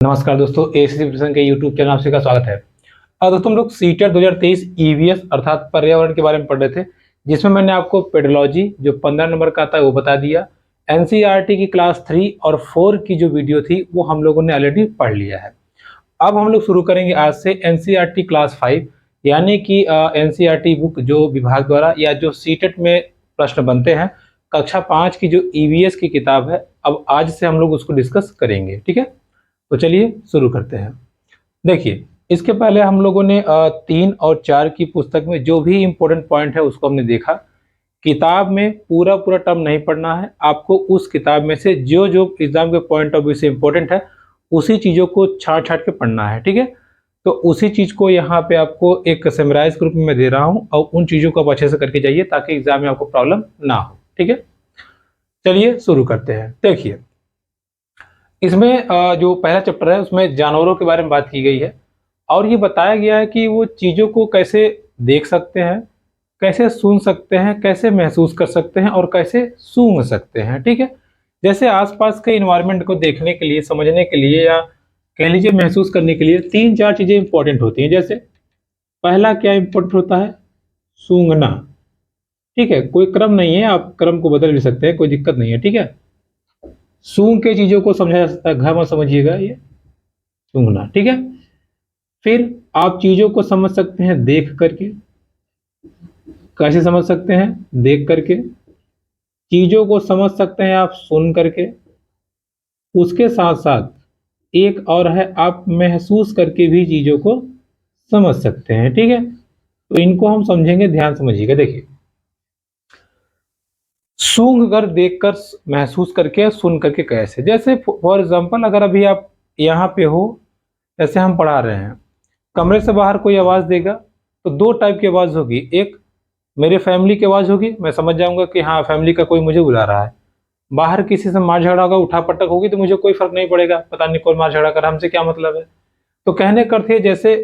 नमस्कार दोस्तों, AC preparation के यूट्यूब चैनल आप सभी का स्वागत है। और दोस्तों हम लोग सीटेट 2023 ईवीएस अर्थात पर्यावरण के बारे में पढ़ रहे थे, जिसमें मैंने आपको पेडोलॉजी जो 15 नंबर का आता है वो बता दिया। एनसीईआरटी की क्लास 3 और 4 की जो वीडियो थी वो हम लोगों ने ऑलरेडी पढ़ लिया है। अब हम लोग शुरू करेंगे आज से एनसीईआरटी क्लास 5, यानी कि एनसीईआरटी बुक जो विभाग द्वारा या जो सीटेट में प्रश्न बनते हैं, कक्षा 5 की जो ईवीएस की किताब है, अब आज से हम लोग उसको डिस्कस करेंगे। ठीक है, तो चलिए शुरू करते हैं। देखिए, इसके पहले हम लोगों ने 3 और 4 की पुस्तक में जो भी इम्पोर्टेंट पॉइंट है उसको हमने देखा। किताब में पूरा पूरा टर्म नहीं पढ़ना है, आपको उस किताब में से जो जो एग्जाम के पॉइंट ऑफ व्यू से इम्पोर्टेंट है उसी चीज़ों को छाट छाट के पढ़ना है। ठीक है, तो उसी चीज़ को यहाँ पे आपको एक समराइज ग्रुप में मैं दे रहा हूँ और उन चीज़ों को आप अच्छे से करके जाइए ताकि एग्जाम में आपको प्रॉब्लम ना हो। ठीक है, चलिए शुरू करते हैं। देखिए, इसमें जो पहला चैप्टर है उसमें जानवरों के बारे में बात की गई है और ये बताया गया है कि वो चीज़ों को कैसे देख सकते हैं, कैसे सुन सकते हैं, कैसे महसूस कर सकते हैं और कैसे सूंघ सकते हैं। ठीक है, जैसे आसपास के इन्वायरमेंट को देखने के लिए, समझने के लिए या कह लीजिए महसूस करने के लिए 3-4 चीज़ें इंपॉर्टेंट होती हैं। जैसे पहला क्या इंपॉर्टेंट होता है? सूंघना। ठीक है, कोई क्रम नहीं है, आप क्रम को बदल भी सकते हैं, कोई दिक्कत नहीं है। ठीक है, सूंघ के चीज़ों को समझा जा सकता है, घर में समझिएगा ये सूंघना। ठीक है, फिर आप चीज़ों को समझ सकते हैं देख करके। कैसे समझ सकते हैं? देख करके। चीज़ों को समझ सकते हैं आप सुन करके। उसके साथ साथ एक और है, आप महसूस करके भी चीज़ों को समझ सकते हैं। ठीक है, तो इनको हम समझेंगे, ध्यान समझिएगा। देखिए, सूंघ कर, देख कर, महसूस करके, सुन करके कैसे? जैसे फॉर एग्जाम्पल अगर अभी आप यहाँ पे हो, जैसे हम पढ़ा रहे हैं, कमरे से बाहर कोई आवाज़ देगा तो 2 टाइप की आवाज़ होगी। एक मेरे फैमिली की आवाज़ होगी, मैं समझ जाऊंगा कि हाँ फैमिली का कोई मुझे बुला रहा है। बाहर किसी से मार झगड़ा होगा, उठा पटक होगी तो मुझे कोई फर्क नहीं पड़ेगा, पता नहीं कौन मार झगड़ा कर, हमसे क्या मतलब है। तो कहने का अर्थ है जैसे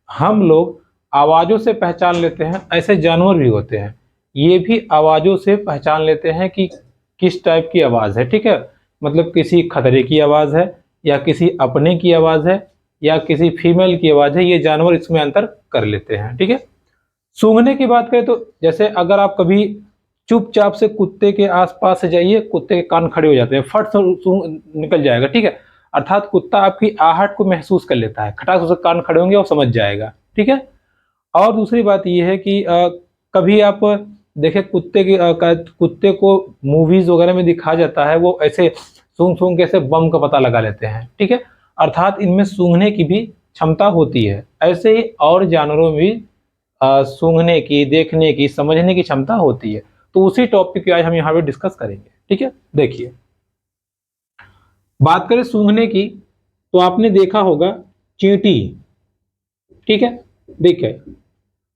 हम लोग आवाज़ों से पहचान लेते हैं, ऐसे जानवर भी होते हैं, ये भी आवाज़ों से पहचान लेते हैं कि किस टाइप की आवाज़ है। ठीक है, मतलब किसी खतरे की आवाज़ है या किसी अपने की आवाज़ है या किसी फीमेल की आवाज़ है, ये जानवर इसमें अंतर कर लेते हैं। ठीक है, सूंघने की बात करें तो जैसे अगर आप कभी चुपचाप से कुत्ते के आसपास से जाइए, कुत्ते के कान खड़े हो जाते हैं, फट से सूंघ निकल जाएगा। ठीक है, अर्थात कुत्ता आपकी आहट को महसूस कर लेता है, खटाक से उसके कान खड़े होंगे और समझ जाएगा। ठीक है, और दूसरी बात यह है कि कभी आप देखें कुत्ते को मूवीज वगैरह में दिखाया जाता है, वो ऐसे सूंघ सूंघ के ऐसे बम का पता लगा लेते हैं। ठीक है, अर्थात इनमें सूंघने की भी क्षमता होती है। ऐसे ही और जानवरों में भी सूंघने की, देखने की, समझने की क्षमता होती है। तो उसी टॉपिक पे आज हम यहाँ पे डिस्कस करेंगे। ठीक है, देखिए, बात करें सूंघने की तो आपने देखा होगा चींटी। ठीक है, देखिए,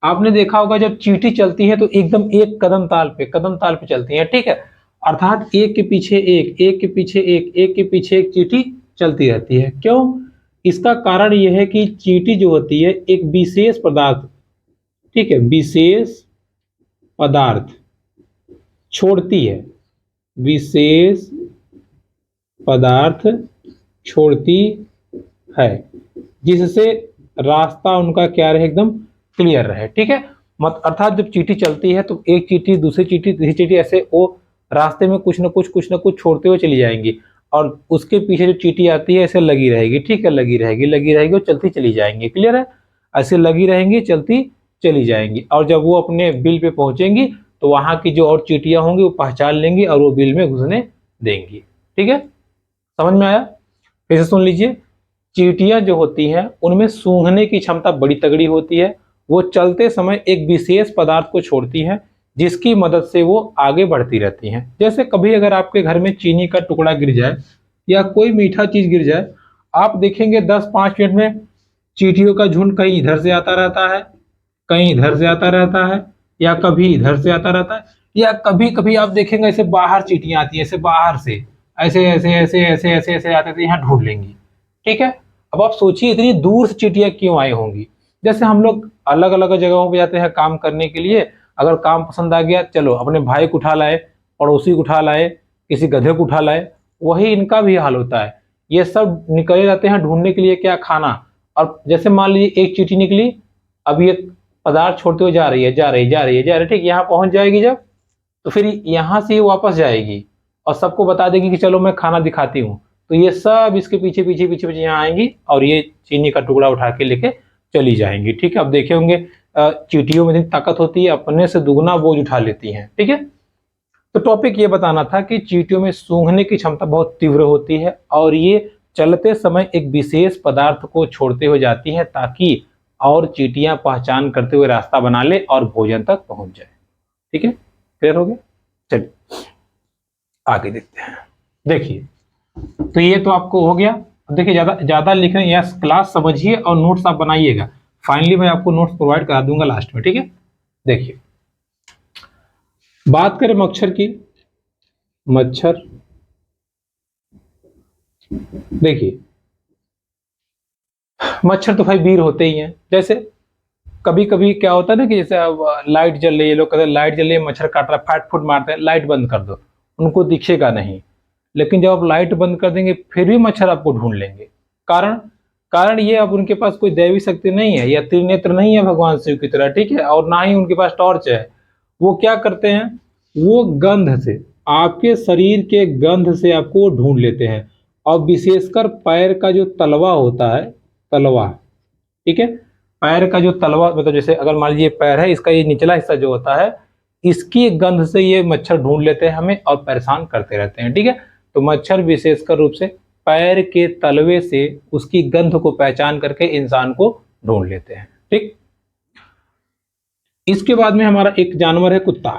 आपने देखा होगा जब चींटी चलती है तो एकदम एक कदम ताल पे चलती है। ठीक है, अर्थात एक के पीछे एक, एक के पीछे एक के पीछे एक चींटी चलती रहती है। क्यों? इसका कारण यह है कि चींटी जो होती है एक विशेष पदार्थ, ठीक है, विशेष पदार्थ छोड़ती है, विशेष पदार्थ छोड़ती है, जिससे रास्ता उनका क्या रहे, एकदम क्लियर रहे। ठीक है, मत अर्थात जब चींटी चलती है तो एक चींटी दूसरी चींटी तीसरी चींटी, ऐसे वो रास्ते में कुछ ना कुछ छोड़ते हुए चली जाएंगी और उसके पीछे जो चींटी आती है ऐसे लगी रहेगी। ठीक है, लगी रहेगी और चलती चली जाएंगी। क्लियर है, ऐसे लगी रहेंगी, चलती चली जाएंगी और जब वो अपने बिल पे पहुंचेंगी तो वहां की जो और चींटियां होंगी वो पहचान लेंगी और वो बिल में घुसने देंगी। ठीक है, समझ में आया? फिर से सुन लीजिए, चींटियां जो होती हैं उनमें सूंघने की क्षमता बड़ी तगड़ी होती है। वो चलते समय एक विशेष पदार्थ को छोड़ती हैं जिसकी मदद से वो आगे बढ़ती रहती हैं। जैसे कभी अगर आपके घर में चीनी का टुकड़ा गिर जाए या कोई मीठा चीज गिर जाए, आप देखेंगे 10-5 मिनट में चींटियों का झुंड कहीं इधर से आता रहता है, कहीं इधर से आता रहता है, या कभी इधर से आता रहता है, या कभी कभी आप देखेंगे ऐसे बाहर चींटियां आती है, ऐसे बाहर से ऐसे ऐसे ऐसे ऐसे ऐसे ऐसे आते थे, यहाँ ढूंढ लेंगी। ठीक है, अब आप सोचिए इतनी दूर से चींटियां क्यों आई होंगी। जैसे हम लोग अलग अलग जगहों पे जाते हैं काम करने के लिए, अगर काम पसंद आ गया, चलो अपने भाई को उठा लाए, पड़ोसी को उठा लाए, किसी गधे को उठा लाए, वही इनका भी हाल होता है। ये सब निकले रहते हैं ढूंढने के लिए क्या, खाना। और जैसे मान लीजिए एक चींटी निकली, अब ये पदार्थ छोड़ते हुए जा रही है, जा रही है, जा रही है, जा रही है, ठीक, यहाँ पहुंच जाएगी जब, तो फिर यहाँ से ये वापस जाएगी और सबको बता देगी कि चलो मैं खाना दिखाती हूँ। तो ये सब इसके पीछे पीछे पीछे पीछे यहाँ आएंगी और ये चीनी का टुकड़ा उठा के लेके चली जाएंगी, ठीक है। अब देखे होंगे चींटियों में इतनी ताकत होती है, अपने से दुगना बोझ उठा लेती हैं, ठीक है। तो टॉपिक ये बताना था कि चींटियों में सूंघने की क्षमता बहुत तीव्र होती है और ये चलते समय एक विशेष पदार्थ को छोड़ते हुए जाती है ताकि और चींटियां पहचान करते हुए रास्ता बना ले और भोजन तक पहुंच जाए, ठीक है। क्लियर हो गया? चलिए आगे देखते हैं। देखिए, तो ये तो आपको हो गया। अब देखिए, ज्यादा लिख रहे हैं, यस क्लास समझिए और नोट्स आप बनाइएगा। फाइनली मैं आपको नोट्स प्रोवाइड करा दूंगा लास्ट में, ठीक है। देखिए, बात करें मच्छर की। मच्छर, देखिए मच्छर तो भाई वीर होते ही हैं। जैसे कभी कभी क्या होता है ना कि जैसे अब लाइट जल रही है, लोग कहते हैं लाइट जल रही है, मच्छर काट रहा है, फट फुट मारते हैं, लाइट बंद कर दो, उनको दिखेगा नहीं। लेकिन जब आप लाइट बंद कर देंगे फिर भी मच्छर आपको ढूंढ लेंगे। कारण कारण ये, अब उनके पास कोई दैवी शक्ति नहीं है या त्रिनेत्र नहीं है भगवान शिव की तरह, ठीक है, और ना ही उनके पास टॉर्च है। वो क्या करते हैं, वो गंध से, आपके शरीर के गंध से आपको ढूंढ लेते हैं। और विशेषकर पैर का जो तलवा होता है, तलवा, ठीक है, पैर का जो तलवा, मतलब जैसे अगर मान लीजिए पैर है, इसका ये निचला हिस्सा जो होता है, इसकी गंध से ये मच्छर ढूंढ लेते हैं हमें और परेशान करते रहते हैं, ठीक है। तो मच्छर विशेषकर रूप से पैर के तलवे से उसकी गंध को पहचान करके इंसान को ढूंढ लेते हैं, ठीक। इसके बाद में हमारा एक जानवर है कुत्ता।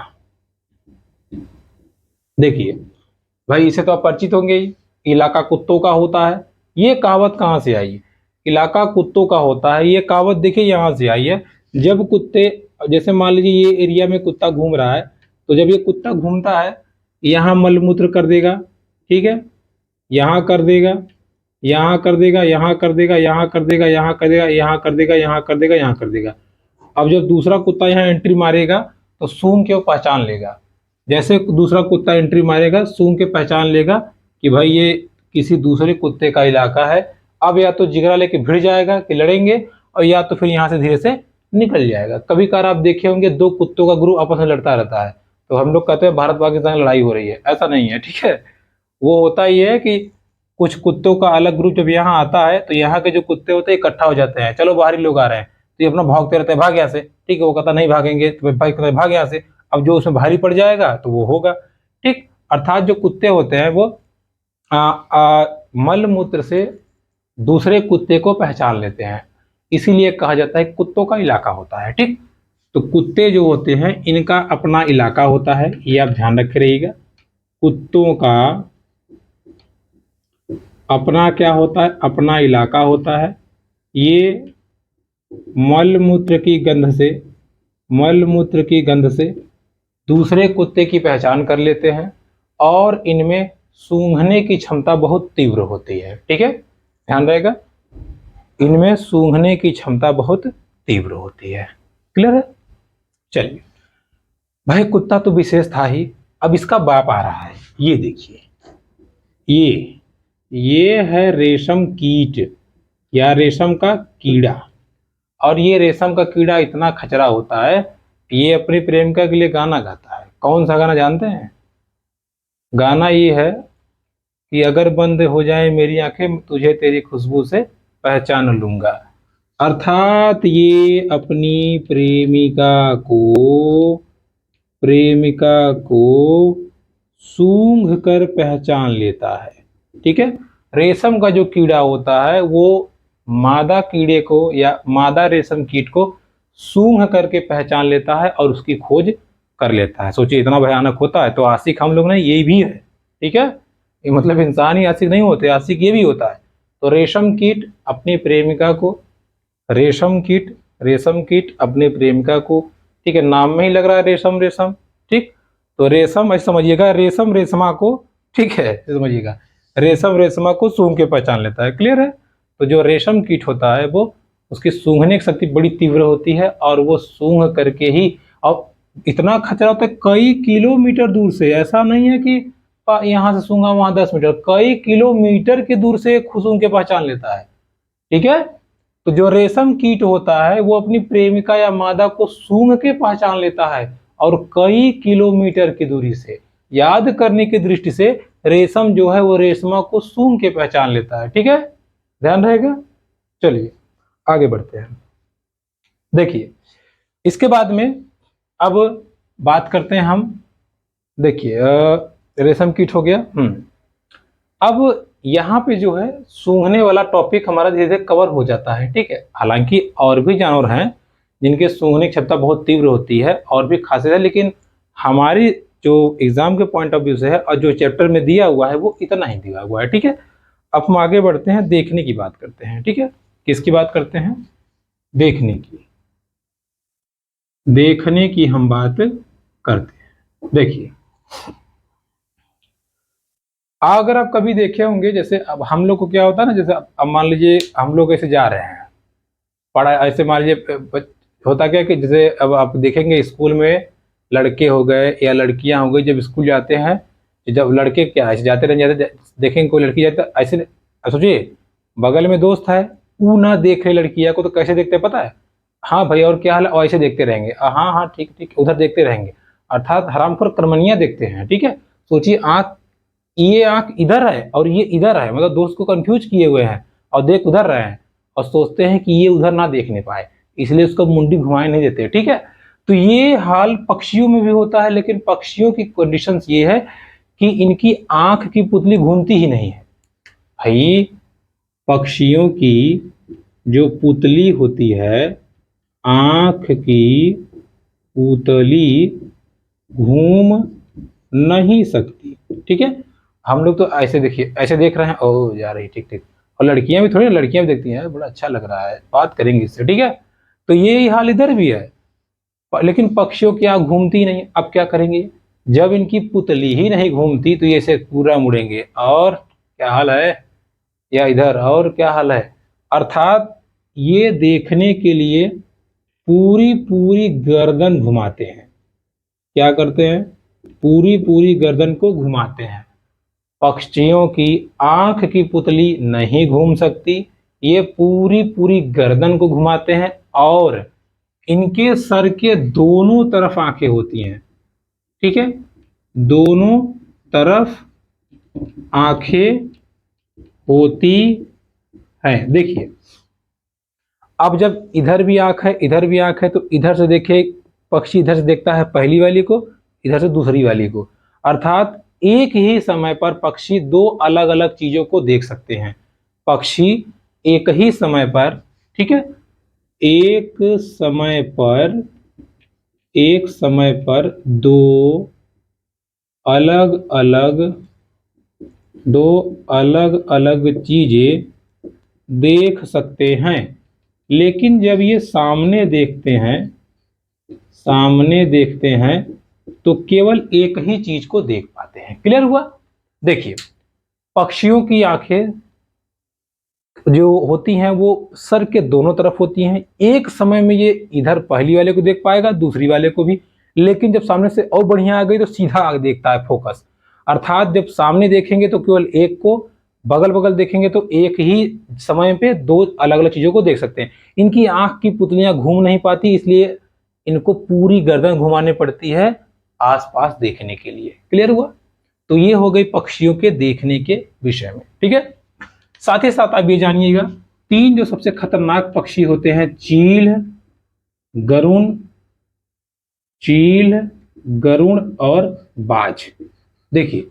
देखिए भाई, इसे तो आप परिचित होंगे ही, इलाका कुत्तों का होता है। ये कहावत कहाँ से आई? इलाका कुत्तों का होता है, ये कहावत देखिए यहाँ से आई है। जब कुत्ते, जैसे मान लीजिए ये एरिया में कुत्ता घूम रहा है, तो जब ये कुत्ता घूमता है, यहाँ मलमूत्र कर देगा, ठीक है, यहाँ कर देगा, यहाँ कर देगा, यहाँ कर देगा, यहाँ कर देगा, यहाँ कर देगा, यहाँ कर देगा, यहाँ कर देगा, यहाँ कर देगा। अब जब दूसरा कुत्ता यहाँ एंट्री मारेगा तो सूंघ के वो पहचान लेगा। जैसे दूसरा कुत्ता एंट्री मारेगा, सूंघ के पहचान लेगा कि भाई ये किसी दूसरे कुत्ते का इलाका है। अब या तो जिगरा लेके भिड़ जाएगा कि लड़ेंगे, और या तो फिर यहाँ से धीरे से निकल जाएगा। कभी कभार आप देखे होंगे दो कुत्तों का ग्रुप आपस में लड़ता रहता है, तो हम लोग कहते हैं भारत पाकिस्तान लड़ाई हो रही है, ऐसा नहीं है, ठीक है। वो होता ही है कि कुछ कुत्तों का अलग ग्रुप जब यहाँ आता है तो यहाँ के जो कुत्ते होते हैं इकट्ठा हो जाते हैं, चलो बाहरी लोग आ रहे हैं, तो ये अपना भागते रहते हैं, भाग यहाँ से, ठीक है। वो कहता नहीं भागेंगे, तो भाई कहता भाग यहाँ से। अब जो उसमें भारी पड़ जाएगा तो वो होगा, ठीक। अर्थात जो कुत्ते होते हैं वो मल मूत्र से दूसरे कुत्ते को पहचान लेते हैं, इसीलिए कहा जाता है कुत्तों का इलाका होता है, ठीक। तो कुत्ते जो होते हैं इनका अपना इलाका होता है, ये आप ध्यान रखे रहिएगा। कुत्तों का अपना क्या होता है, अपना इलाका होता है। ये मल मूत्र की गंध से दूसरे कुत्ते की पहचान कर लेते हैं और इनमें सूंघने की क्षमता बहुत तीव्र होती है, ठीक है, ध्यान रहेगा। इनमें सूंघने की क्षमता बहुत तीव्र होती है, क्लियर है। चलिए भाई, कुत्ता तो विशेष था ही, अब इसका बाप आ रहा है। ये देखिए, ये है रेशम कीट या रेशम का कीड़ा। और ये रेशम का कीड़ा इतना खचरा होता है, ये अपनी प्रेमिका के लिए गाना गाता है। कौन सा गाना जानते हैं? गाना ये है कि अगर बंद हो जाए मेरी आंखें, तुझे तेरी खुशबू से पहचान लूंगा। अर्थात ये अपनी प्रेमिका को सूंघ कर पहचान लेता है, ठीक है। रेशम का जो कीड़ा होता है वो मादा कीड़े को या मादा रेशम कीट को सूंघ करके पहचान लेता है और उसकी खोज कर लेता है। सोचिए इतना भयानक होता है। तो आशिक हम लोग नहीं, ये भी है, ठीक है। ये मतलब इंसान ही आशिक नहीं होते, आशिक ये भी होता है। तो रेशम कीट अपनी प्रेमिका को, रेशम कीट अपनी प्रेमिका को, ठीक है, नाम में ही लग रहा है रेशम रेशम, ठीक। तो रेशम ऐसे समझिएगा, रेशम रेशमा को, ठीक है, समझिएगा, रेशम रेशमा को सूंघ के पहचान लेता है, क्लियर है। तो जो रेशम कीट होता है वो, उसकी सूंघने की शक्ति बड़ी तीव्र होती है और वो सूंघ करके ही, और इतना खतरा होता है कई किलोमीटर दूर से, ऐसा नहीं है कि यहाँ से सूंघा वहां 10 मीटर, कई किलोमीटर की दूर से सूंघ के पहचान लेता है। ठीक है, तो जो रेशम कीट होता है वो अपनी प्रेमिका या मादा को सूंघ के पहचान लेता है और कई किलोमीटर की दूरी से। याद करने की दृष्टि से रेशम जो है वो रेशमा को सूंघ के पहचान लेता है। ठीक है, ध्यान रहेगा। चलिए आगे बढ़ते हैं। देखिए इसके बाद में अब बात करते हैं हम। देखिए रेशम कीट हो गया। अब यहाँ पे जो है सूंघने वाला टॉपिक हमारा धीरे धीरे कवर हो जाता है। ठीक है, हालांकि और भी जानवर हैं जिनके सूंघने की क्षमता बहुत तीव्र होती है और भी खासियत है, लेकिन हमारी जो एग्जाम के पॉइंट ऑफ व्यू से है और जो चैप्टर में दिया हुआ है वो इतना ही दिया हुआ है। ठीक है, अब हम आगे बढ़ते हैं, देखने की बात करते हैं। ठीक है, किसकी बात करते हैं? देखने की। देखने की हम बात करते हैं। देखिए अगर आप कभी देखे होंगे, जैसे अब हम लोग को क्या होता है ना, जैसे अब मान लीजिए हम लोग ऐसे जा रहे हैं पढ़ा, ऐसे मान लीजिए होता क्या कि जैसे अब आप देखेंगे स्कूल में लड़के हो गए या लड़कियां हो गई, जब स्कूल जाते हैं, जब लड़के क्या ऐसे जाते रह जाते, देखेंगे कोई लड़की जाते ऐसे, सोचिए बगल में दोस्त है, वो ना देख रहे लड़कियां को तो कैसे देखते हैं पता है? हाँ भाई और क्या हाल है, और ऐसे देखते रहेंगे, हाँ हाँ ठीक ठीक, उधर देखते रहेंगे, अर्थात हरामखोर कर्मनियां देखते हैं। ठीक है, सोचिए आंख, ये आंख इधर है और ये इधर है, मतलब दोस्त को कंफ्यूज किए हुए हैं और देख उधर रहे हैं और सोचते हैं कि ये उधर ना देखने पाए, इसलिए उसको मुंडी घुमाए नहीं देते। ठीक है, तो ये हाल पक्षियों में भी होता है, लेकिन पक्षियों की कंडीशंस ये है कि इनकी आंख की पुतली घूमती ही नहीं है। भाई पक्षियों की जो पुतली होती है, आंख की पुतली घूम नहीं सकती। ठीक है, हम लोग तो ऐसे देखिए ऐसे देख रहे हैं, ओ जा रही, ठीक ठीक, और लड़कियां भी थोड़ी, लड़कियां भी देखती हैं, बड़ा अच्छा लग रहा है, बात करेंगे इससे। ठीक है, तो ये हाल इधर भी है, लेकिन पक्षियों की आंख घूमती नहीं। अब क्या करेंगे, जब इनकी पुतली ही नहीं घूमती तो ये ऐसे पूरा मुड़ेंगे, और क्या हाल है, या इधर और क्या हाल है, अर्थात ये देखने के लिए पूरी पूरी गर्दन घुमाते हैं। क्या करते हैं? पूरी पूरी गर्दन को घुमाते हैं। पक्षियों की आंख की पुतली नहीं घूम सकती, ये पूरी पूरी गर्दन को घुमाते हैं और इनके सर के दोनों तरफ आंखें होती हैं। ठीक है, दोनों तरफ आंखें होती हैं। देखिए अब जब इधर भी आंख है इधर भी आंख है, तो इधर से देखिए पक्षी इधर से देखता है पहली वाली को, इधर से दूसरी वाली को, अर्थात एक ही समय पर पक्षी दो अलग अलग चीजों को देख सकते हैं। पक्षी एक ही समय पर, ठीक है, एक समय पर दो अलग अलग चीजें देख सकते हैं। लेकिन जब ये सामने देखते हैं तो केवल एक ही चीज को देख पाते हैं। क्लियर हुआ? देखिए पक्षियों की आंखें जो होती हैं वो सर के दोनों तरफ होती हैं। एक समय में ये इधर पहली वाले को देख पाएगा, दूसरी वाले को भी, लेकिन जब सामने से और बढ़िया आ गई तो सीधा आगे देखता है, फोकस। अर्थात जब सामने देखेंगे तो केवल एक को, बगल बगल देखेंगे तो एक ही समय पे दो अलग अलग चीजों को देख सकते हैं। इनकी आंख की पुतलियां घूम नहीं पाती, इसलिए इनको पूरी गर्दन घुमाने पड़ती है आसपास देखने के लिए। क्लियर हुआ? तो ये हो गई पक्षियों के देखने के विषय में। ठीक है, साथ ही साथ आप ये जानिएगा तीन जो सबसे खतरनाक पक्षी होते हैं, चील, गरुण और बाज। देखिए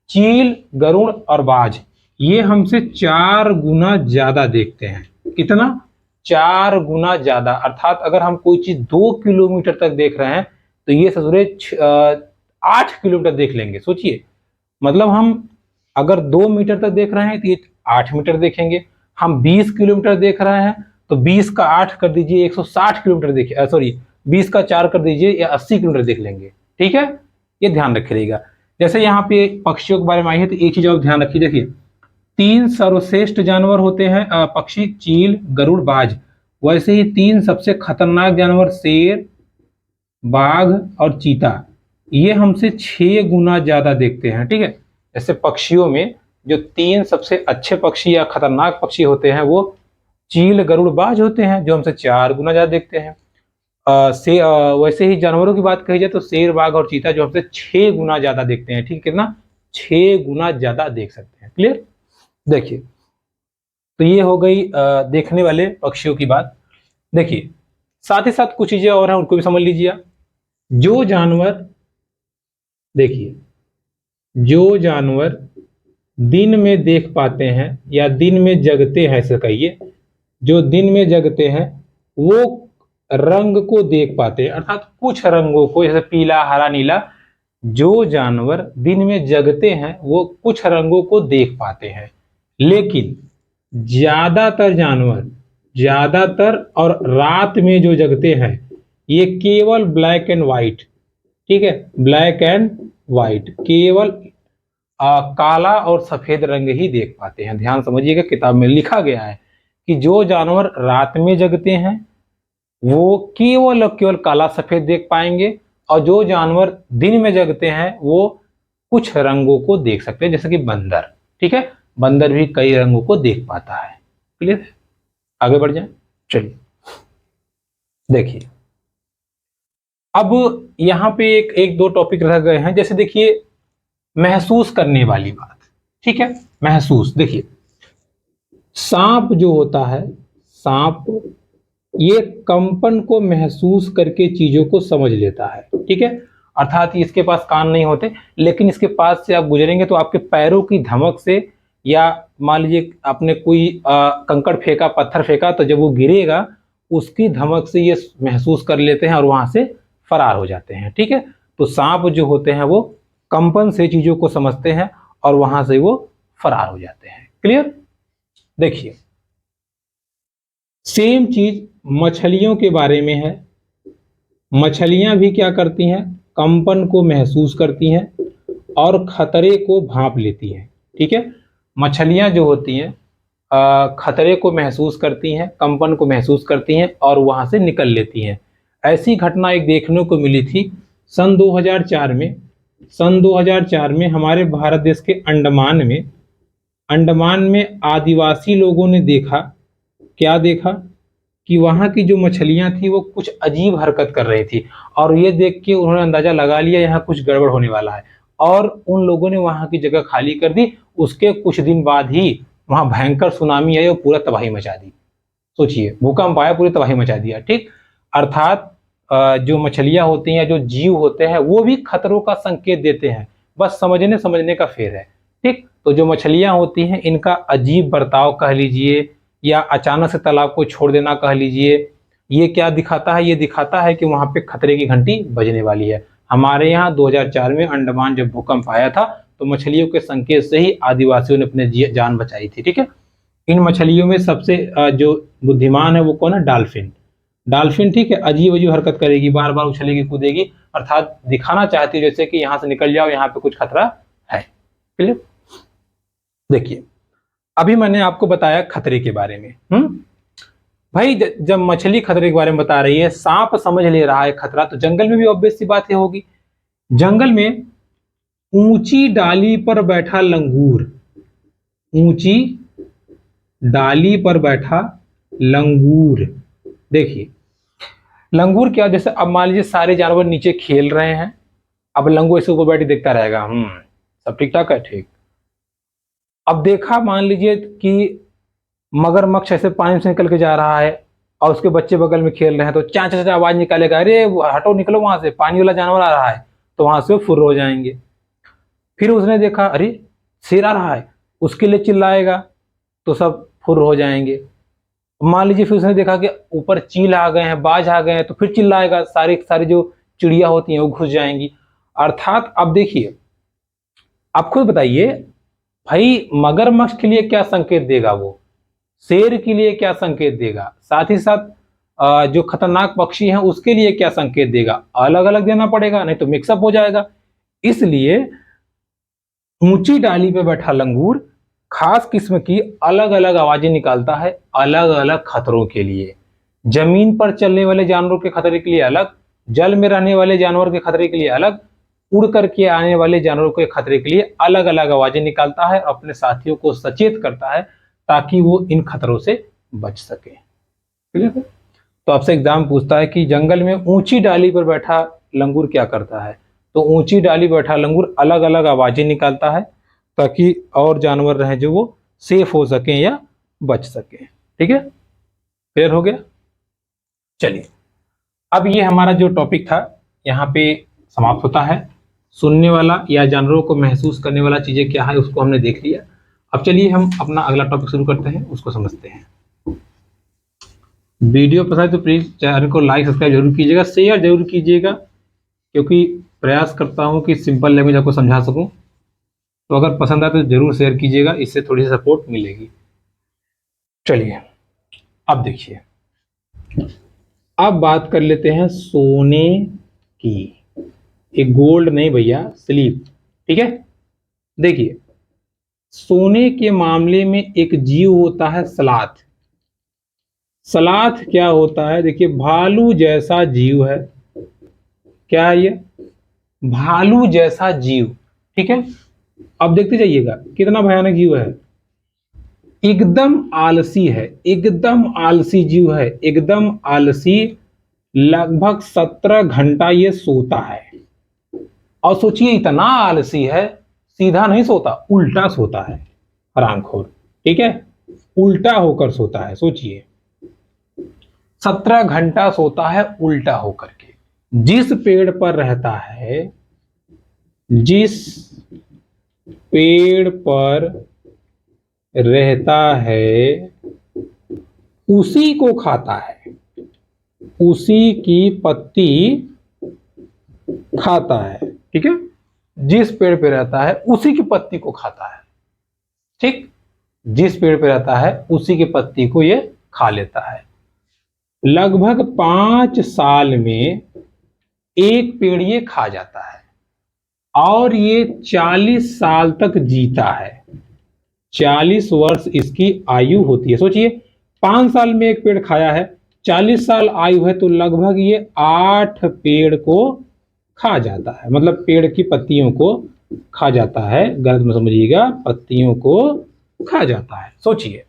चील, गरुण और बाज ये हमसे 4 गुना ज्यादा देखते हैं। कितना? 4 गुना ज्यादा। अर्थात अगर हम कोई चीज 2 किलोमीटर तक देख रहे हैं तो ये ससुरे 8 किलोमीटर देख लेंगे। सोचिए, मतलब हम अगर 2 मीटर तक देख रहे हैं तो ये 8 मीटर देखेंगे। हम 20 किलोमीटर देख रहे हैं तो 20 का 8 कर दीजिए, 160 किलोमीटर देखिए, सॉरी 20 का 4 कर दीजिए या 80 किलोमीटर देख लेंगे। ठीक है, ये ध्यान रखिएगा। जैसे यहाँ पे पक्षियों के बारे में आई है तो एक चीज और ध्यान रखिए। देखिए 3 सर्वश्रेष्ठ जानवर होते हैं पक्षी, चील, गरुड़, बाज। वैसे ही 3 सबसे खतरनाक जानवर, शेर, बाघ और चीता, ये हमसे 6 गुना ज्यादा देखते हैं। ठीक है, जैसे पक्षियों में जो 3 सबसे अच्छे पक्षी या खतरनाक पक्षी होते हैं वो चील, गरुड़, बाज होते हैं, जो हमसे 4 गुना ज्यादा देखते हैं। वैसे ही जानवरों की बात कही जाए तो शेर, बाघ और चीता जो हमसे 6 गुना ज्यादा देखते हैं। ठीक, कितना? 6 गुना ज्यादा देख सकते हैं। क्लियर? देखिए, तो ये हो गई देखने वाले पक्षियों की बात। देखिए, साथ ही साथ कुछ चीजें और हैं, उनको भी समझ लीजिए। जो जानवर, देखिए, जो जानवर दिन में देख पाते हैं या दिन में जगते हैं, ऐसे कहिए, जो दिन में जगते हैं वो रंग को देख पाते हैं, अर्थात कुछ रंगों को, जैसे पीला, हरा, नीला। जो जानवर दिन में जगते हैं वो कुछ रंगों को देख पाते हैं, लेकिन ज्यादातर जानवर, ज्यादातर और रात में जो जगते हैं ये केवल ब्लैक एंड व्हाइट, ठीक है, ब्लैक एंड व्हाइट, केवल काला और सफेद रंग ही देख पाते हैं। ध्यान समझिएगा, किताब में लिखा गया है कि जो जानवर रात में जगते हैं वो केवल और केवल काला सफेद देख पाएंगे, और जो जानवर दिन में जगते हैं वो कुछ रंगों को देख सकते हैं, जैसे कि बंदर। ठीक है, बंदर भी कई रंगों को देख पाता है। क्लियर? आगे बढ़ जाए, चलिए। देखिए, अब यहां पे एक दो टॉपिक रह गए हैं, जैसे देखिए महसूस करने वाली बात। ठीक है, महसूस। देखिए, सांप जो होता है, सांप ये कंपन को महसूस करके चीजों को समझ लेता है। ठीक है, अर्थात इसके पास कान नहीं होते, लेकिन इसके पास से आप गुजरेंगे तो आपके पैरों की धमक से, या मान लीजिए आपने कोई कंकड़ फेंका, पत्थर फेंका, तो जब वो गिरेगा उसकी धमक से ये महसूस कर लेते हैं और वहां से फरार हो जाते हैं। ठीक है, तो सांप जो होते हैं वो कंपन से चीजों को समझते हैं और वहां से वो फरार हो जाते हैं। क्लियर? देखिए, सेम चीज मछलियों के बारे में है। मछलियां भी क्या करती हैं? कंपन को महसूस करती हैं और खतरे को भांप लेती हैं। ठीक है, मछलियां जो होती हैं खतरे को महसूस करती हैं, कंपन को महसूस करती हैं और वहां से निकल लेती हैं। ऐसी घटना एक देखने को मिली थी सन 2004 में। सन 2004 में हमारे भारत देश के अंडमान में आदिवासी लोगों ने देखा, क्या देखा, कि वहां की जो मछलियां थी वो कुछ अजीब हरकत कर रही थी, और ये देख के उन्होंने अंदाजा लगा लिया यहाँ कुछ गड़बड़ होने वाला है, और उन लोगों ने वहां की जगह खाली कर दी। उसके कुछ दिन बाद ही वहां भयंकर सुनामी आई और पूरा तबाही मचा दी। सोचिए, भूकंप आया, पूरी तबाही मचा दिया। ठीक, अर्थात जो मछलियां होती हैं, जो जीव होते हैं, वो भी खतरों का संकेत देते हैं, बस समझने का फेर है। ठीक, तो जो मछलियां होती हैं इनका अजीब बर्ताव कह लीजिए, या अचानक से तालाब को छोड़ देना कह लीजिए, ये क्या दिखाता है? ये दिखाता है कि वहां पे खतरे की घंटी बजने वाली है। हमारे यहाँ 2004 में अंडमान जब भूकंप आया था तो मछलियों के संकेत से ही आदिवासियों ने अपने जान बचाई थी। ठीक है, इन मछलियों में सबसे जो बुद्धिमान है वो कौन है? डॉल्फिन। डॉल्फिन, ठीक है, अजीब अजीब हरकत करेगी, बार बार उछलेगी, कूदेगी, अर्थात दिखाना चाहती है जैसे कि यहां से निकल जाओ, यहाँ पे कुछ खतरा है। क्लियर? देखिए, अभी मैंने आपको बताया खतरे के बारे में। भाई, जब मछली खतरे के बारे में बता रही है, सांप समझ ले रहा है खतरा, तो जंगल में भी ऑब्वियस सी बात है होगी। जंगल में ऊंची डाली पर बैठा लंगूर, ऊंची डाली पर बैठा लंगूर। देखिए, लंगूर क्या, जैसे अब मान लीजिए सारे जानवर नीचे खेल रहे हैं, अब लंगूर ऐसे ऊपर बैठ के देखता रहेगा, सब ठीक ठाक है, ठीक। अब देखा, मान लीजिए कि मगरमच्छ ऐसे पानी से निकल के जा रहा है और उसके बच्चे बगल में खेल रहे हैं, तो चा चा चा आवाज निकालेगा, अरे हटो, निकलो वहां से, पानी वाला जानवर आ रहा है, तो वहां से वो फुर्र हो जाएंगे। फिर उसने देखा, अरे शेर आ रहा है, उसके लिए चिल्लाएगा तो सब फुर्र हो जाएंगे। मान लीजिए फिर उसने देखा कि ऊपर चील आ गए हैं, बाज आ गए हैं, तो फिर चिल्लाएगा, सारी जो चिड़िया होती हैं वो घुस जाएंगी। अर्थात अब देखिए, आप खुद बताइए भाई, मगरमच्छ के लिए क्या संकेत देगा वो, शेर के लिए क्या संकेत देगा, साथ ही साथ जो खतरनाक पक्षी हैं उसके लिए क्या संकेत देगा, अलग अलग देना पड़ेगा, नहीं तो मिक्सअप हो जाएगा। इसलिए ऊंची डाली पे बैठा लंगूर खास किस्म की अलग अलग आवाजें निकालता है, अलग अलग खतरों के लिए। जमीन पर चलने वाले जानवरों के खतरे के लिए अलग, जल में रहने वाले जानवर के खतरे के लिए अलग, उड़ करके आने वाले जानवरों के खतरे के लिए अलग अलग आवाजें निकालता है, अपने साथियों को सचेत करता है ताकि वो इन खतरों से बच सके। ठीक है, तो आपसे एग्जाम पूछता है कि जंगल में ऊंची डाली पर बैठा लंगूर क्या करता है। तो ऊंची डाली बैठा लंगूर अलग अलग आवाजें निकालता है ताकि और जानवर रहें जो वो सेफ हो सकें या बच सकें। ठीक है, क्लियर हो गया। चलिए, अब ये हमारा जो टॉपिक था यहाँ पे समाप्त होता है। सुनने वाला या जानवरों को महसूस करने वाला चीजें क्या है उसको हमने देख लिया। अब चलिए हम अपना अगला टॉपिक शुरू करते हैं, उसको समझते हैं। वीडियो पसंद है तो प्लीज चैनल को लाइक सब्सक्राइब जरूर कीजिएगा, शेयर जरूर कीजिएगा, क्योंकि प्रयास करता हूँ कि सिंपल लैंग्वेज आपको समझा सकूं। तो अगर पसंद आए तो जरूर शेयर कीजिएगा, इससे थोड़ी सी सपोर्ट मिलेगी। चलिए, अब देखिए, अब बात कर लेते हैं सोने की। एक गोल्ड नहीं भैया, स्लीप। ठीक है, देखिए, सोने के मामले में एक जीव होता है सलाथ। सलाथ क्या होता है? देखिए, भालू जैसा जीव है। क्या है ये? भालू जैसा जीव। ठीक है, अब देखते जाइएगा कितना भयानक जीव है। एकदम आलसी है, एकदम आलसी जीव है, एकदम आलसी। लगभग 17 घंटा ये सोता है। और सोचिए, इतना आलसी है, सीधा नहीं सोता, उल्टा सोता है, हरामखोर। ठीक है, उल्टा होकर सोता है। सोचिए, 17 घंटा सोता है उल्टा होकर के। जिस पेड़ पर रहता है, जिस पेड़ पर रहता है उसी को खाता है, उसी की पत्ती खाता है। ठीक है, जिस पेड़ पे रहता है उसी की पत्ती को खाता है। ठीक, जिस पेड़ पे रहता है उसी की पत्ती को ये खा लेता है। लगभग 5 साल में एक पेड़ ये खा जाता है और ये 40 साल तक जीता है। 40 वर्ष इसकी आयु होती है। सोचिए, 5 साल में एक पेड़ खाया है, 40 साल आयु है, तो लगभग ये 8 पेड़ को खा जाता है। मतलब पेड़ की पत्तियों को खा जाता है, गलत मत समझिएगा, पत्तियों को खा जाता है। सोचिए,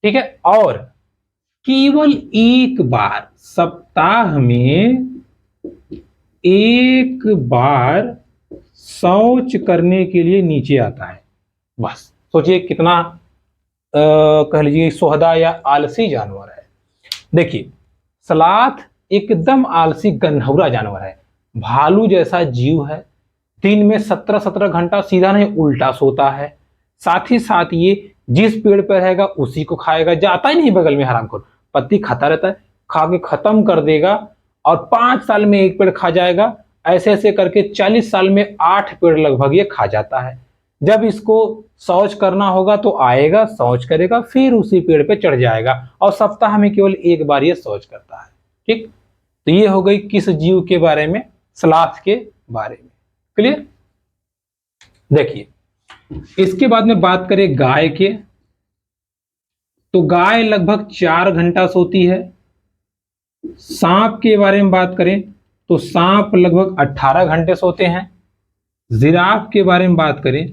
ठीक है, और केवल एक बार सप्ताह में एक बार शौच करने के लिए नीचे आता है। बस सोचिए कितना कह लीजिए सोहदा या आलसी जानवर है। देखिए, सलाथ एकदम आलसी गंधौरा जानवर है, भालू जैसा जीव है। दिन में 17-17 घंटा सीधा नहीं उल्टा सोता है। साथ ही साथ ये जिस पेड़ पर रहेगा उसी को खाएगा, जाता ही नहीं बगल में, हरामखोर पत्ती खाता रहता है, खा के खत्म कर देगा। और 5 साल में एक पेड़ खा जाएगा। ऐसे ऐसे करके 40 साल में 8 पेड़ लगभग ये खा जाता है। जब इसको शौच करना होगा तो आएगा, शौच करेगा, फिर उसी पेड़ पे चढ़ जाएगा और सप्ताह में केवल एक बार ये शौच करता है। ठीक, तो ये हो गई किस जीव के बारे में? सलाथ के बारे में। क्लियर? देखिए, इसके बाद में बात करें गाय के, तो गाय लगभग 4 घंटा सोती है। सांप के बारे में बात करें तो सांप लगभग 18 घंटे सोते हैं। जिराफ के बारे में बात करें,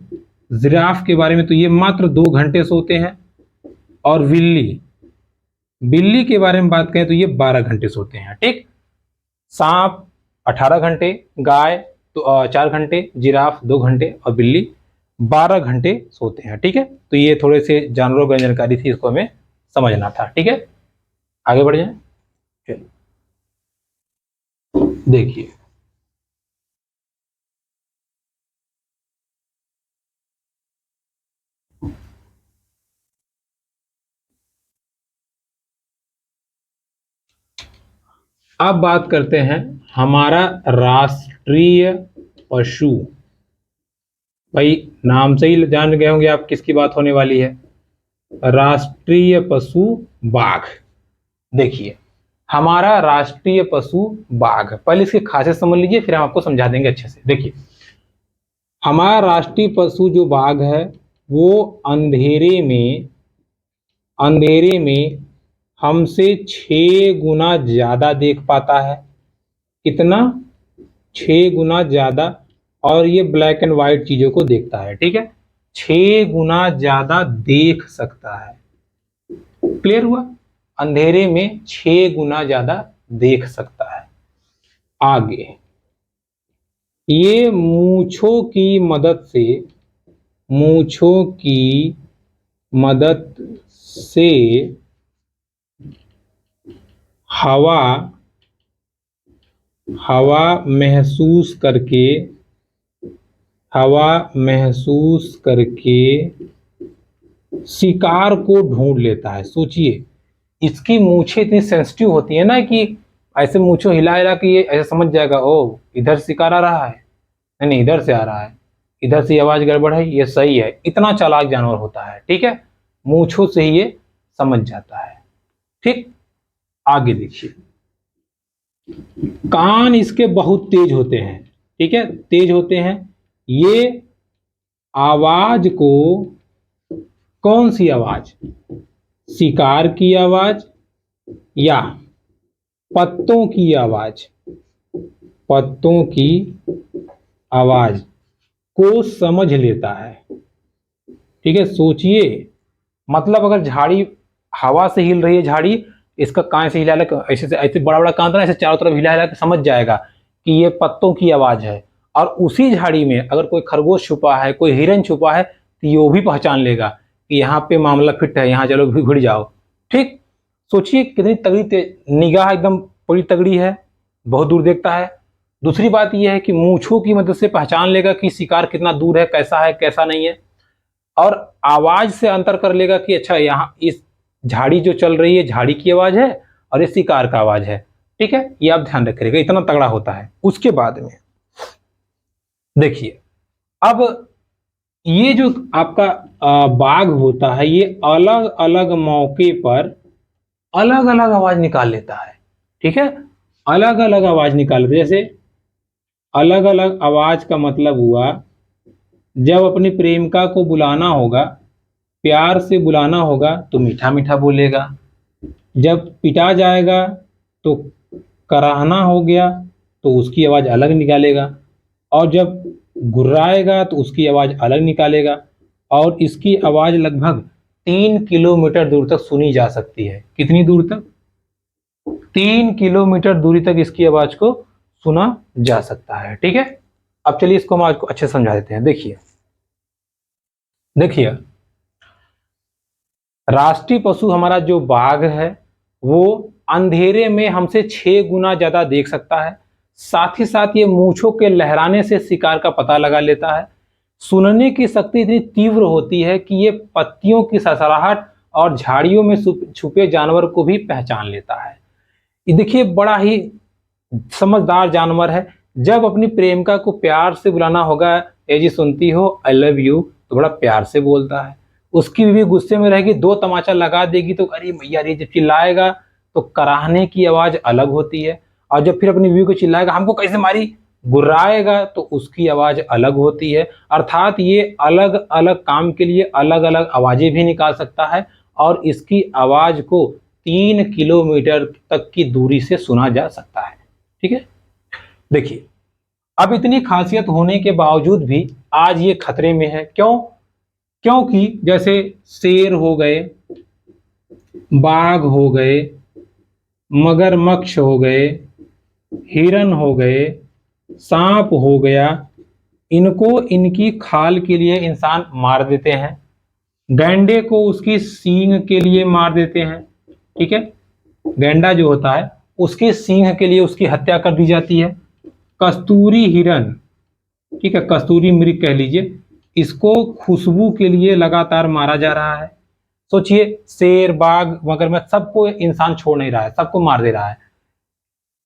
जिराफ के बारे में तो ये मात्र 2 घंटे सोते हैं। और बिल्ली, बिल्ली के बारे में बात करें तो ये 12 घंटे सोते हैं। ठीक, सांप 18 घंटे, गाय तो 4 घंटे, जिराफ 2 घंटे और बिल्ली 12 घंटे सोते हैं। ठीक है, तो ये थोड़े से जानवरों की जानकारी थी, इसको हमें समझना था। ठीक है, आगे बढ़ जाए। चलिए, देखिए, अब बात करते हैं हमारा राष्ट्रीय पशु। भाई, नाम से ही जान गए होंगे आप किसकी बात होने वाली है। राष्ट्रीय पशु बाघ। देखिए, हमारा राष्ट्रीय पशु बाघ, पहले इसकी खासियत समझ लीजिए, फिर हम आपको समझा देंगे अच्छे से। देखिए, हमारा राष्ट्रीय पशु जो बाघ है वो अंधेरे में हमसे 6 गुना ज्यादा देख पाता है। कितना? 6 गुना ज्यादा और ये ब्लैक एंड व्हाइट चीजों को देखता है, ठीक है। 6 गुना ज्यादा देख सकता है। क्लियर हुआ? अंधेरे में 6 गुना ज्यादा देख सकता है। आगे, ये मूंछों की मदद से हवा महसूस करके शिकार को ढूंढ लेता है। सोचिए, इसकी मूछें इतनी सेंसिटिव होती है ना कि ऐसे मूछों हिला हिला के ये ऐसे समझ जाएगा, ओ इधर शिकार आ रहा है, नहीं नहीं इधर से आ रहा है, इधर से आवाज गड़बड़ है, ये सही है। इतना चालाक जानवर होता है, ठीक है। मूछों से ही ये समझ जाता है। ठीक, आगे देखिए, कान इसके बहुत तेज होते हैं, ठीक है, तेज होते हैं। ये आवाज को, कौन सी आवाज, शिकार की आवाज या पत्तों की आवाज को समझ लेता है, ठीक है। सोचिए, मतलब अगर झाड़ी हवा से हिल रही है, झाड़ी इसका कान से हिला हिला, ऐसे ऐसे बड़ा बड़ा कान था ना, ऐसे चारों तरफ हिला हिला के समझ जाएगा कि ये पत्तों की आवाज है। और उसी झाड़ी में अगर कोई खरगोश छुपा है, कोई हिरन छुपा है, तो ये भी पहचान लेगा कि यहाँ पे मामला फिट है, यहाँ चलो भिड़ जाओ। ठीक, सोचिए कितनी तगड़ी निगाह, एकदम बड़ी तगड़ी है, बहुत दूर देखता है। दूसरी बात यह है कि मूंछों की मदद से पहचान लेगा कि शिकार कितना दूर है, कैसा नहीं है। और आवाज से अंतर कर लेगा कि अच्छा यहाँ इस झाड़ी जो चल रही है, झाड़ी की आवाज है और ये शिकार का आवाज है, ठीक है। ये आप ध्यान रखिएगा, इतना तगड़ा होता है। उसके बाद में देखिए, अब ये जो आपका बाघ होता है, ये अलग अलग मौके पर अलग अलग आवाज निकाल लेता है, ठीक है। अलग अलग आवाज निकाल लेता है। जैसे अलग अलग आवाज का मतलब हुआ, जब अपनी प्रेमिका को बुलाना होगा, प्यार से बुलाना होगा, तो मीठा मीठा बोलेगा। जब पिटा जाएगा तो कराहना हो गया, तो उसकी आवाज अलग निकालेगा। और जब गुर्राएगा तो उसकी आवाज अलग निकालेगा। और इसकी आवाज लगभग 3 किलोमीटर दूर तक सुनी जा सकती है। कितनी दूर तक? 3 किलोमीटर दूरी तक इसकी आवाज को सुना जा सकता है, ठीक है। अब चलिए इसको हम आपको अच्छे समझा देते हैं। देखिए देखिए, राष्ट्रीय पशु हमारा जो बाघ है, वो अंधेरे में हमसे 6 गुना ज्यादा देख सकता है। साथ ही साथ ये मूंछों के लहराने से शिकार का पता लगा लेता है। सुनने की शक्ति इतनी तीव्र होती है कि ये पत्तियों की सरसराहट और झाड़ियों में छुपे जानवर को भी पहचान लेता है। ये देखिए, बड़ा ही समझदार जानवर है। जब अपनी प्रेमिका को प्यार से बुलाना होगा, ए जी सुनती हो, आई लव यू, तो बड़ा प्यार से बोलता है। उसकी बीवी गुस्से में रहेगी, 2 तमाचा लगा देगी तो अरे मैया रे, जब चिल्लाएगा तो कराहने की आवाज अलग होती है। और जब फिर अपनी बीवी को चिल्लाएगा, हमको कैसे मारी, गुर्राएगा, तो उसकी आवाज अलग होती है। अर्थात ये अलग अलग काम के लिए अलग अलग आवाजें भी निकाल सकता है। और इसकी आवाज को 3 किलोमीटर तक की दूरी से सुना जा सकता है, ठीक है। देखिए, अब इतनी खासियत होने के बावजूद भी आज ये खतरे में है। क्यों? क्योंकि जैसे शेर हो गए, बाघ हो गए, मगरमच्छ हो गए, हिरन हो गए, सांप हो गया, इनको इनकी खाल के लिए इंसान मार देते हैं। गैंडे को उसकी सींग के लिए मार देते हैं, ठीक है। गैंडा जो होता है, उसके सींग के लिए उसकी हत्या कर दी जाती है। कस्तूरी हिरन, ठीक है, कस्तूरी मृग कह लीजिए, इसको खुशबू के लिए लगातार मारा जा रहा है। सोचिए, शेर, बाघ, मगरमच्छ, सबको इंसान छोड़ नहीं रहा है, सबको मार दे रहा है।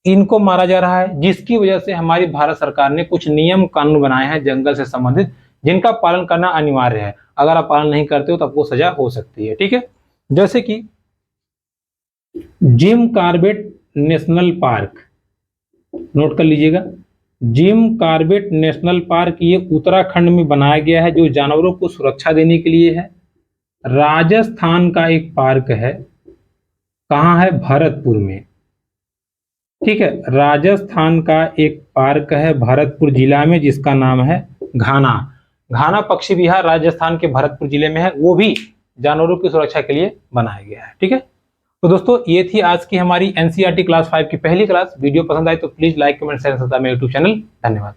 इनको मारा जा रहा है, जिसकी वजह से हमारी भारत सरकार ने कुछ नियम कानून बनाए हैं जंगल से संबंधित, जिनका पालन करना अनिवार्य है। अगर आप पालन नहीं करते हो तो आपको सजा हो सकती है, ठीक है। जैसे कि Jim Corbett national park, note कर लीजिएगा। जिम कॉर्बेट नेशनल पार्क ये उत्तराखंड में बनाया गया है, जो जानवरों को सुरक्षा देने के लिए है। राजस्थान का एक पार्क है, कहाँ है? भरतपुर में। ठीक है, राजस्थान का एक पार्क है भरतपुर जिला में जिसका नाम है घाना। घाना पक्षी विहार राजस्थान के भरतपुर जिले में है, वो भी जानवरों की सुरक्षा के लिए बनाया गया है। ठीक है, तो दोस्तों ये थी आज की हमारी एनसीईआरटी क्लास 5 की पहली क्लास। वीडियो पसंद आए तो प्लीज लाइक कमेंट शेयर करता मेरे यूट्यूब चैनल। धन्यवाद।